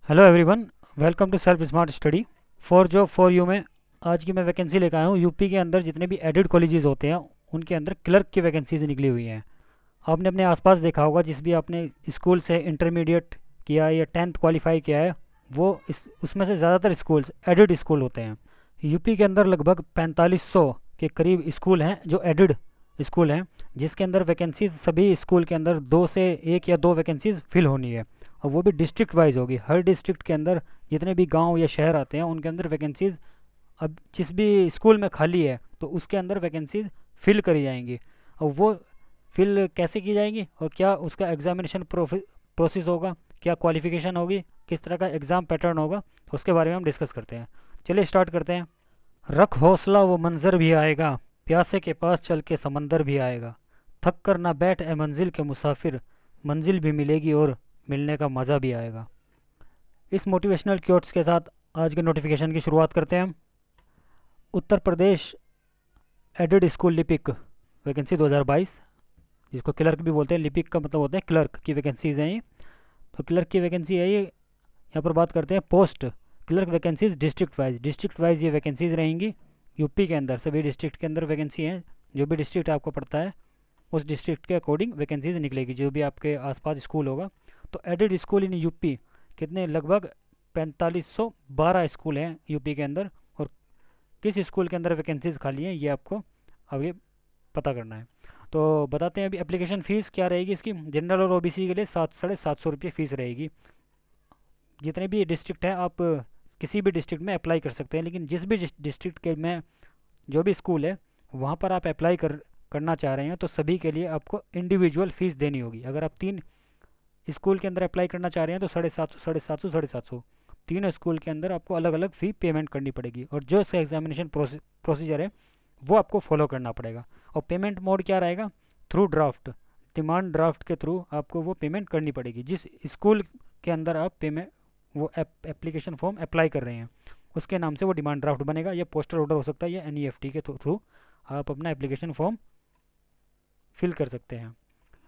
Hello everyone, welcome to self smart study for job for you में आज की मैं वैकेंसी लेकर आया हूँ। यूपी के अंदर जितने भी एडेड कॉलेजेस होते हैं उनके अंदर क्लर्क की वैकेंसीज निकली हुई हैं। आपने अपने आसपास देखा होगा, जिस भी आपने स्कूल से इंटरमीडिएट किया है या 10th क्वालिफाई किया है, वो उसमें से ज़्यादातर स्कूल्स एडेड स्कूल होते हैं। यूपी के अंदर लगभग 4500 के करीब स्कूल हैं जो एडेड स्कूल हैं, जिसके अंदर वैकेंसीज सभी स्कूल के अंदर दो से एक या दो वैकेंसीज फिल होनी है, और वो भी डिस्ट्रिक्ट वाइज होगी। हर डिस्ट्रिक्ट के अंदर जितने भी गांव या शहर आते हैं उनके अंदर वैकेंसीज, अब जिस भी स्कूल में खाली है तो उसके अंदर वैकेंसीज फिल करी जाएंगी। और वो फिल कैसे की जाएंगी और क्या उसका एग्जामिनेशन प्रोसेस होगा, क्या क्वालिफिकेशन होगी, किस तरह का एग्ज़ाम पैटर्न होगा, तो उसके बारे में हम डिस्कस करते हैं। चलिए स्टार्ट करते हैं। रख हौसला वो मंज़र भी आएगा, प्यासे के पास चल के समंदर भी आएगा। थक कर ना बैठ ए मंजिल के मुसाफिर, मंजिल भी मिलेगी और मिलने का मज़ा भी आएगा। इस मोटिवेशनल क्योट्स के साथ आज के नोटिफिकेशन की शुरुआत करते हैं हम। उत्तर प्रदेश एडेड स्कूल लिपिक वैकेंसी 2022, जिसको क्लर्क भी बोलते हैं। लिपिक का मतलब होता है क्लर्क की वैकेंसीज हैं ये। तो क्लर्क की वैकेंसी है ये। यहाँ पर बात करते हैं post clerk vacancies district wise ये वैकेंसीज रहेंगी। यूपी के अंदर सभी डिस्ट्रिक्ट के अंदर वैकेंसी हैं। जो भी डिस्ट्रिक्ट आपको पड़ता है उस डिस्ट्रिक्ट के अकॉर्डिंग वैकेंसीज निकलेगी, जो भी आपके आसपास स्कूल होगा। तो एडेड स्कूल इन यूपी कितने, लगभग 4512 स्कूल हैं यूपी के अंदर। और किस स्कूल के अंदर वैकेंसीज खाली हैं ये आपको आगे पता करना है। तो बताते हैं अभी एप्लीकेशन फ़ीस क्या रहेगी इसकी। जनरल और ओबीसी के लिए 700-750 रुपये फ़ीस रहेगी। जितने भी डिस्ट्रिक्ट हैं आप किसी भी डिस्ट्रिक्ट में अप्लाई कर सकते हैं, लेकिन जिस भी डिस्ट्रिक्ट के में जो भी स्कूल है वहाँ पर आप अप्लाई करना चाह रहे हैं तो सभी के लिए आपको इंडिविजुअल फ़ीस देनी होगी। अगर आप 3 स्कूल के अंदर अप्लाई करना चाह रहे हैं तो 750, 750, 750 तीनों स्कूल के अंदर आपको अलग अलग फ़ी पेमेंट करनी पड़ेगी। और जो इसका एग्जामिनेशन प्रोसीजर है वो आपको फॉलो करना पड़ेगा। और पेमेंट मोड क्या रहेगा, थ्रू ड्राफ्ट, डिमांड ड्राफ्ट के थ्रू आपको वो पेमेंट करनी पड़ेगी। जिस स्कूल के अंदर आप पेमेंट वो एप्लीकेशन फॉर्म अप्लाई कर रहे हैं उसके नाम से वो डिमांड ड्राफ्ट बनेगा। या पोस्टल ऑर्डर हो सकता है या एनईएफटी के थ्रू आप अपना एप्लीकेशन फॉर्म फिल कर सकते हैं।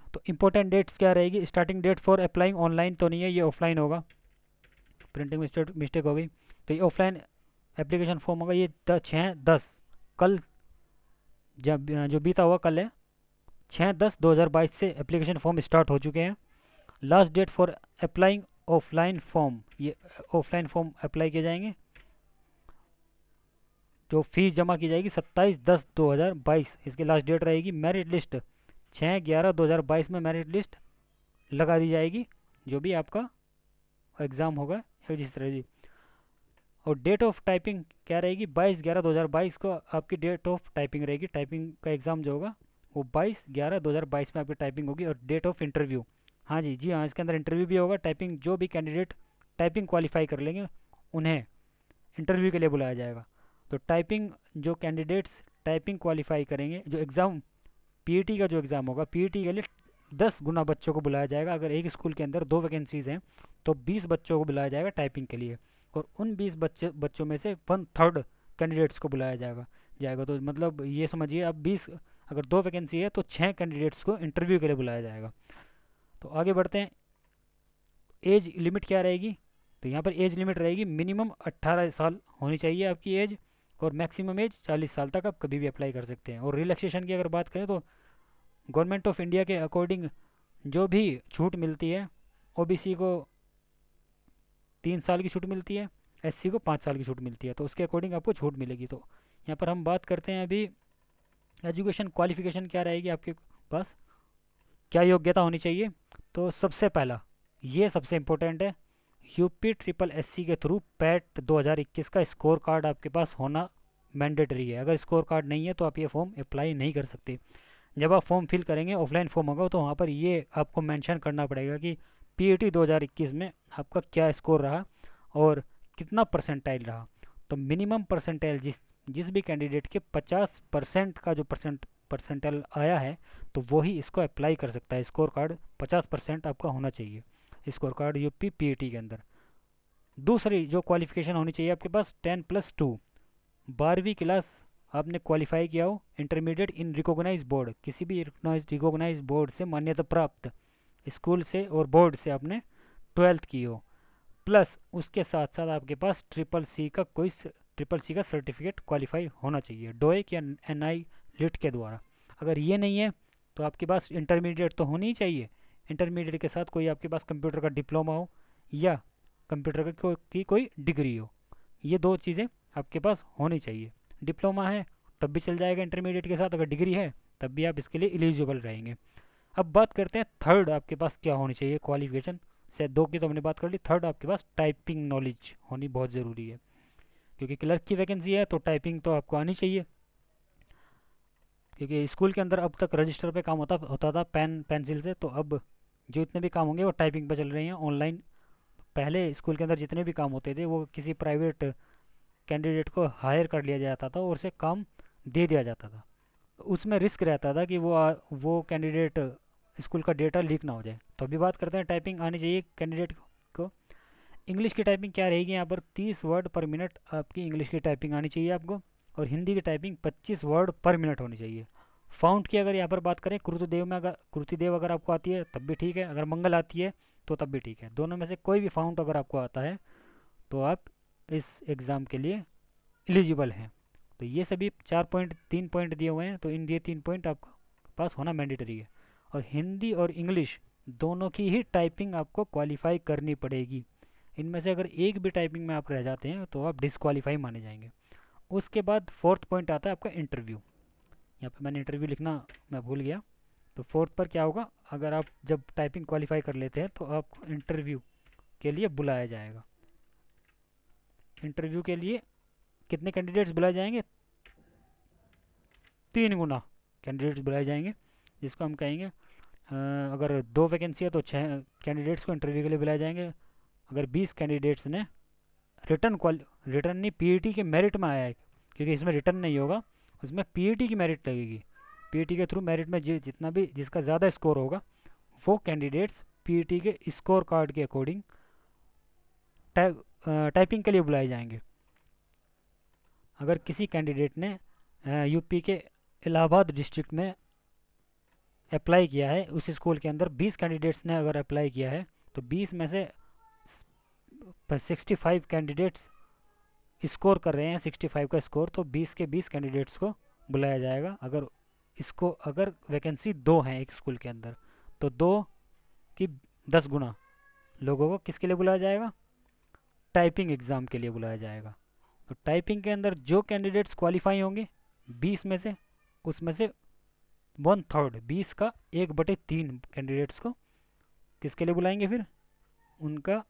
तो इंपॉर्टेंट डेट्स क्या रहेगी, starting date for applying online तो नहीं है, ये ऑफलाइन होगा। प्रिंटिंग मिस्टेक हो गई, तो ये ऑफलाइन एप्लीकेशन फॉर्म होगा। ये 6/10 कल, जब जो बीता हुआ कल है, 6/10/2022 से एप्लीकेशन फॉर्म स्टार्ट हो चुके हैं। Last date for applying offline form, ये ऑफलाइन फॉर्म अप्लाई किए जाएंगे। जो फीस जमा की जाएगी 27/10/2022 इसकी लास्ट डेट रहेगी। मेरिट लिस्ट 6/11/2022 में मेरिट लिस्ट लगा दी जाएगी, जो भी आपका एग्ज़ाम होगा या जिस तरह जी। और डेट ऑफ टाइपिंग क्या रहेगी, 22/11/2022 को आपकी डेट ऑफ टाइपिंग रहेगी। टाइपिंग का एग्ज़ाम जो होगा वो 22/11/2022 में आपकी टाइपिंग होगी। और डेट ऑफ इंटरव्यू, हाँ जी, जी हाँ, इसके अंदर इंटरव्यू भी होगा। टाइपिंग जो भी कैंडिडेट टाइपिंग क्वालिफाई कर लेंगे उन्हें इंटरव्यू के लिए बुलाया जाएगा। तो टाइपिंग जो कैंडिडेट्स टाइपिंग क्वालिफाई करेंगे, जो एग्ज़ाम पीईटी का जो एग्ज़ाम होगा, पीईटी के लिए 10 गुना बच्चों को बुलाया जाएगा। अगर एक स्कूल के अंदर 2 वैकेंसीज़ हैं तो 20 बच्चों को बुलाया जाएगा टाइपिंग के लिए। और उन 20 बच्चों में से 1/3 कैंडिडेट्स को बुलाया जाएगा। तो मतलब ये समझिए अब 20, अगर 2 वैकेंसी है तो 6 कैंडिडेट्स को इंटरव्यू के लिए बुलाया जाएगा। तो आगे बढ़ते हैं। एज लिमिट क्या रहेगी, तो यहाँ पर एज लिमिट रहेगी मिनिमम 18 साल होनी चाहिए आपकी एज, और मैक्सिमम एज 40 साल तक आप कभी भी अप्लाई कर सकते हैं। और रिलैक्सेशन की अगर बात करें तो गवर्नमेंट ऑफ इंडिया के अकॉर्डिंग जो भी छूट मिलती है, ओबीसी को 3 साल की छूट मिलती है, एससी को 5 साल की छूट मिलती है, तो उसके अकॉर्डिंग आपको छूट मिलेगी। तो यहाँ पर हम बात करते हैं अभी एजुकेशन क्वालिफिकेशन क्या रहेगी आपके पास, क्या योग्यता होनी चाहिए। तो सबसे पहला, ये सबसे इम्पोर्टेंट है, यूपी ट्रिपल एससी के थ्रू पैट 2021 का स्कोर कार्ड आपके पास होना मैंडेटरी है। अगर स्कोर कार्ड नहीं है तो आप ये फॉर्म अप्लाई नहीं कर सकते। जब आप फॉर्म फिल करेंगे, ऑफलाइन फॉर्म होगा, तो वहाँ पर ये आपको मेंशन करना पड़ेगा कि पीईटी 2021 में आपका क्या स्कोर रहा और कितना परसेंटाइल रहा। तो मिनिमम परसेंटाइल जिस जिस भी कैंडिडेट के 50% का जो परसेंटाइल आया है तो वही इसको अप्लाई कर सकता है। स्कोर कार्ड 50% आपका होना चाहिए, स्कोर कार्ड यूपी पीईटी के अंदर। दूसरी जो क्वालिफिकेशन होनी चाहिए आपके पास 10+2, 12वीं क्लास आपने क्वालिफाई किया हो इंटरमीडिएट इन रिकॉग्नाइज बोर्ड, किसी भी रिकॉग्नाइज बोर्ड से मान्यता प्राप्त स्कूल से और बोर्ड से आपने 12th की हो। प्लस उसके साथ साथ आपके पास ट्रिपल सी का सर्टिफिकेट क्वालिफाई होना चाहिए डोएक या एनआई लिट के द्वारा। अगर ये नहीं है तो आपके पास इंटरमीडिएट तो होनी ही चाहिए। इंटरमीडिएट के साथ कोई आपके पास कंप्यूटर का डिप्लोमा हो या कंप्यूटर की कोई डिग्री हो, ये दो चीज़ें आपके पास होनी चाहिए। डिप्लोमा है तब भी चल जाएगा इंटरमीडिएट के साथ, अगर डिग्री है तब भी आप इसके लिए एलिजिबल रहेंगे। अब बात करते हैं थर्ड आपके पास क्या होनी चाहिए क्वालिफिकेशन से। दो की तो हमने बात कर ली, थर्ड आपके पास टाइपिंग नॉलेज होनी बहुत ज़रूरी है, क्योंकि क्लर्क की वैकेंसी है तो टाइपिंग तो आपको आनी चाहिए। क्योंकि स्कूल के अंदर अब तक रजिस्टर पे काम होता था पेन पेंसिल से, तो अब जो इतने भी काम होंगे वो टाइपिंग पे चल रहे हैं ऑनलाइन। पहले स्कूल के अंदर जितने भी काम होते थे वो किसी प्राइवेट कैंडिडेट को हायर कर लिया जाता था और उसे काम दे दिया जाता था। उसमें रिस्क रहता था कि वो कैंडिडेट स्कूल का डेटा लीक ना हो जाए। तो अभी बात करते हैं टाइपिंग आनी चाहिए कैंडिडेट को। इंग्लिश की टाइपिंग क्या रहेगी यहाँ पर, 30 वर्ड पर मिनट आपकी इंग्लिश की टाइपिंग आनी चाहिए आपको, और हिंदी की टाइपिंग 25 वर्ड पर मिनट होनी चाहिए। फाउंट की अगर यहाँ पर बात करें, कृतिदेव अगर आपको आती है तब भी ठीक है, अगर मंगल आती है तो तब भी ठीक है। दोनों में से कोई भी फाउंट अगर आपको आता है तो आप इस एग्ज़ाम के लिए एलिजिबल हैं। तो ये सभी 4 पॉइंट 3 पॉइंट दिए हुए हैं, तो इन ये 3 पॉइंट आपके पास होना मैंडेटरी है। और हिंदी और इंग्लिश दोनों की ही टाइपिंग आपको क्वालिफाई करनी पड़ेगी। इनमें से अगर एक भी टाइपिंग में आप रह जाते हैं तो आप डिसक्वालीफाई माने जाएंगे। उसके बाद फोर्थ पॉइंट आता है आपका इंटरव्यू। यहाँ पे मैंने इंटरव्यू लिखना मैं भूल गया। तो फोर्थ पर क्या होगा, अगर आप जब टाइपिंग क्वालिफाई कर लेते हैं तो आपको इंटरव्यू के लिए बुलाया जाएगा। इंटरव्यू के लिए कितने कैंडिडेट्स बुलाए जाएंगे, 3 गुना कैंडिडेट्स बुलाए जाएंगे, जिसको हम कहेंगे अगर 2 वैकेंसी है तो 6 कैंडिडेट्स को इंटरव्यू के लिए बुलाए जाएंगे। अगर 20 कैंडिडेट्स ने रिटर्न नहीं पीईटी के मेरिट में आया है, क्योंकि इसमें रिटर्न नहीं होगा, उसमें पीईटी की मेरिट लगेगी। पीईटी के थ्रू मेरिट में जितना भी जिसका ज़्यादा स्कोर होगा वो कैंडिडेट्स पीईटी के स्कोर कार्ड के अकॉर्डिंग टाइपिंग के लिए बुलाए जाएंगे। अगर किसी कैंडिडेट ने यूपी के इलाहाबाद डिस्ट्रिक्ट में अप्लाई किया है, उस स्कूल के अंदर 20 कैंडिडेट्स ने अगर अप्लाई किया है तो 20 में से 65 कैंडिडेट्स स्कोर कर रहे हैं 65 का स्कोर, तो 20 के 20 कैंडिडेट्स को बुलाया जाएगा। अगर वैकेंसी 2 हैं एक स्कूल के अंदर तो 2 की 10 गुना लोगों को किसके लिए बुलाया जाएगा, टाइपिंग एग्ज़ाम के लिए बुलाया जाएगा। तो टाइपिंग के अंदर जो कैंडिडेट्स क्वालिफाई होंगे 20 में से, उसमें से 1/3 20 का 1/3 कैंडिडेट्स को किसके लिए बुलाएंगे, फिर उनका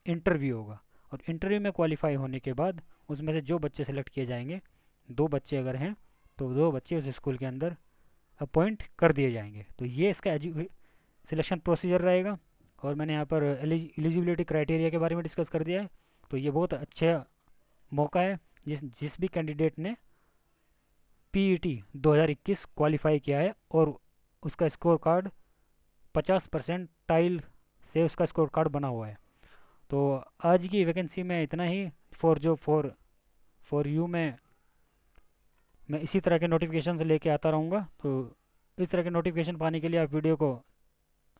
इंटरव्यू होगा। और इंटरव्यू में क्वालिफाई होने के बाद उसमें से जो बच्चे सेलेक्ट किए जाएंगे, 2 बच्चे अगर हैं तो 2 बच्चे उस स्कूल के अंदर अपॉइंट कर दिए जाएंगे। तो ये इसका सिलेक्शन प्रोसीजर रहेगा। और मैंने यहाँ पर एलिजिबिलिटी क्राइटेरिया के बारे में डिस्कस कर दिया है। तो ये बहुत अच्छा मौका है जिस भी कैंडिडेट ने पीईटी 2021 क्वालिफाई किया है और उसका स्कोर कार्ड 50% टाइल से उसका स्कोर कार्ड बना हुआ है। तो आज की वैकेंसी में इतना ही। फॉर यू में मैं इसी तरह के नोटिफिकेशन लेके आता रहूँगा। तो इस तरह के नोटिफिकेशन पाने के लिए आप वीडियो को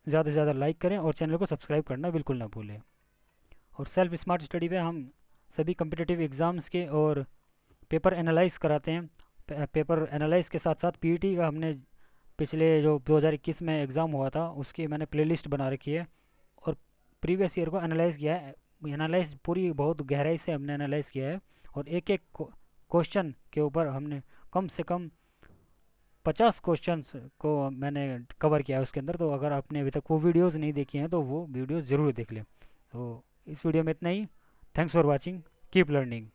ज़्यादा से ज़्यादा लाइक करें और चैनल को सब्सक्राइब करना बिल्कुल ना भूलें। और सेल्फ स्मार्ट स्टडी पे हम सभी कम्पिटिटिव एग्ज़ाम्स के और पेपर एनालाइज कराते हैं। पेपर एनालाइज के साथ साथ पीईटी का हमने पिछले जो 2021 में एग्ज़ाम हुआ था उसकी मैंने प्लेलिस्ट बना रखी है और प्रीवियस ईयर को एनालाइज किया है। एनालाइज पूरी बहुत गहराई से हमने एनालाइज किया है और एक एक क्वेश्चन के ऊपर हमने कम से कम 50 क्वेश्चंस को मैंने कवर किया है उसके अंदर। तो अगर आपने अभी तक वो वीडियोज़ नहीं देखी हैं तो वो वीडियोज़ ज़रूर देख लें। तो इस वीडियो में इतना ही। Thanks for watching, keep learning.